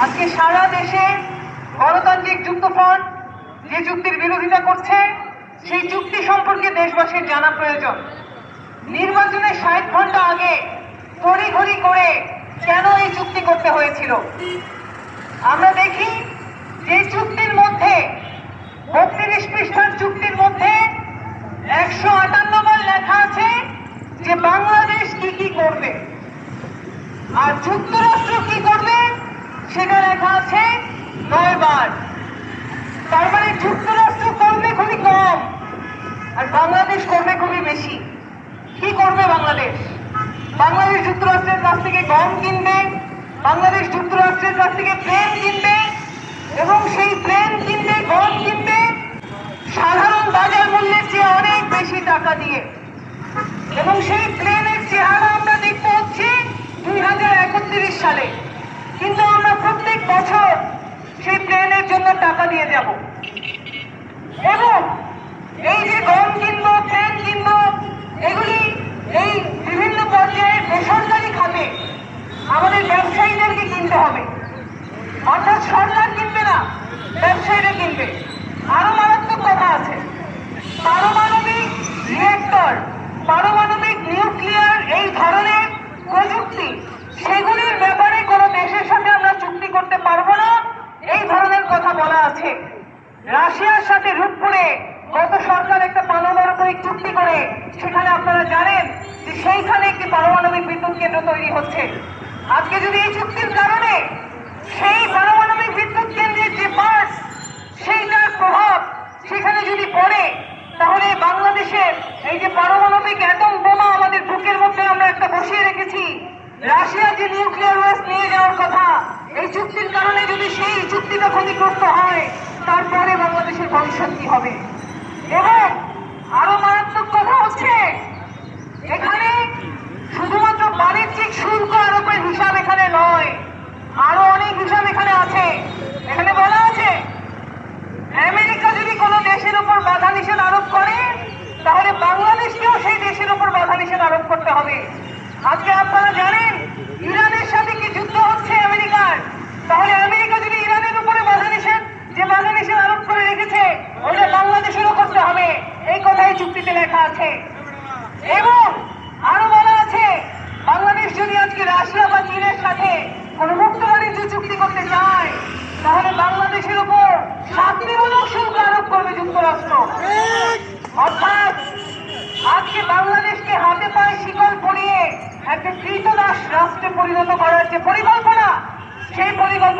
আজকে সারা দেশে গণতান্ত্রিক যুক্তফ্রন্ট যে চুক্তির বিরোধিতা করছে সেই চুক্তি সম্পর্কে দেশবাসীর জানা প্রয়োজন। নির্বাচনের ৬০ ঘন্টা আগে তড়িঘড়ি করে কেন এই চুক্তি করতে হয়েছিল? আমরা দেখি যে চুক্তির মধ্যে ৩২ পৃষ্ঠার চুক্তির মধ্যে ১৫৮ বার লেখা আছে যে বাংলাদেশ কি কি করবে আর যুক্তরাষ্ট্র কি করবে সেটা লেখা আছে ৯ বার। তার মানে যুক্তরাষ্ট্র করবে খুবই কম আর বাংলাদেশ করবে খুবই বেশি। কি করবে বাংলাদেশ? বাংলাদেশ যুক্তরাষ্ট্রের কাছ থেকে গম কিনবে, বাংলাদেশ যুক্তরাষ্ট্রের কাছ থেকে প্লেন কিনবে এবং সেই প্লেন কিনবে, গম কিনবে সাধারণ বাজার মূল্যের চেয়ে অনেক বেশি টাকা দিয়ে। এবং সেই প্লেনের চেহারা আমরা দেখতে হচ্ছে ২০৩১ সালে, কিন্তু আমরা প্রত্যেক বছর সেই প্লেনের জন্য টাকা দিয়ে যাব। এবং এই যে গম কিনবো, প্লেন কিনবো, এগুলি এই বিভিন্ন পর্যায়ে বেসরকারি খাতে আমাদের ব্যবসায়ীদেরকে কিনতে হবে, অর্থাৎ সরকার কিনবে না, ব্যবসায়ীরা কিনবে। আরো মারাত্মক কথা আছে, পারমাণবিক রিয়েক্টর, পারমাণবিক নিউক্লিয়ার এই ধরনের প্রযুক্তি, সেগুলির ব্যাপারে কোনো দেশের সাথে আমরা চুক্তি করতে পারবো না, এই ধরনের কথা বলা আছে। রাশিয়ার সাথে রূপপুরে গত সরকার একটা পারমাণবিক চুক্তি করে সেখানে আপনারা জানেন যে সেইখানে একটি পারমাণবিক বিদ্যুৎ কেন্দ্র তৈরি হচ্ছে। আজকে যদি এই চুক্তির কারণে সেই পারমাণবিক বিদ্যুৎ কেন্দ্রের যে পার্ট, সেইটার প্রভাব সেখানে যদি পড়ে, তাহলে বাংলাদেশের এই যে পারমাণবিক অ্যাটম বোমা আমাদের বুকের মধ্যে আমরা একটা বসিয়ে রেখেছি, রাশিয়া যে নিউক্লিয়ার ওয়েস্ট নিয়ে যাওয়ার কথা, এই চুক্তির কারণে যদি সেই চুক্তিটা ক্ষতিগ্রস্ত হয়, তারপরে বাংলাদেশের ভবিষ্যৎ কি হবে? এবং আরো মারাত্মক কথা হচ্ছে, এখানে শুধুমাত্র বাণিজ্যিক শুল্ক আরোপের হিসাব এখানে নয়, আরো অনেক হিসাব এখানে আছে। এখানে বলা আছে আমেরিকা যদি কোনো দেশের উপর বাধা নিষেধ আরোপ করে, তাহলে বাংলাদেশকেও সেই দেশের উপর বাধা নিষেধ আরোপ করতে হবে। আজকে আপনারা জানেন ইরানের সাথে কি যুদ্ধ হচ্ছে আমেরিকার, তাহলে আমেরিকা যদি ইরানের উপরে বাধা নিষেধ আরোপ করে রেখেছে, ওটা বাংলাদেশেরও করতে হবে, এই কথাই চুক্তিতে লেখা আছে। এবং আরো বলা আছে বাংলাদেশ যদি আজকে রাশিয়া বা চীনের সাথে কোন মুক্ত বাণিজ্য চুক্তি করতে চায়, তাহলে বাংলাদেশের উপর শাস্তিমূলক শুল্ক আরোপ করবে যুক্তরাষ্ট্র। অর্থাৎ আজকে বাংলাদেশকে হাতে পায়ে শিকল পরিয়ে একটা কৃতদাস রাষ্ট্রে পরিণত করার যে পরিকল্পনা, সেই পরিকল্পনা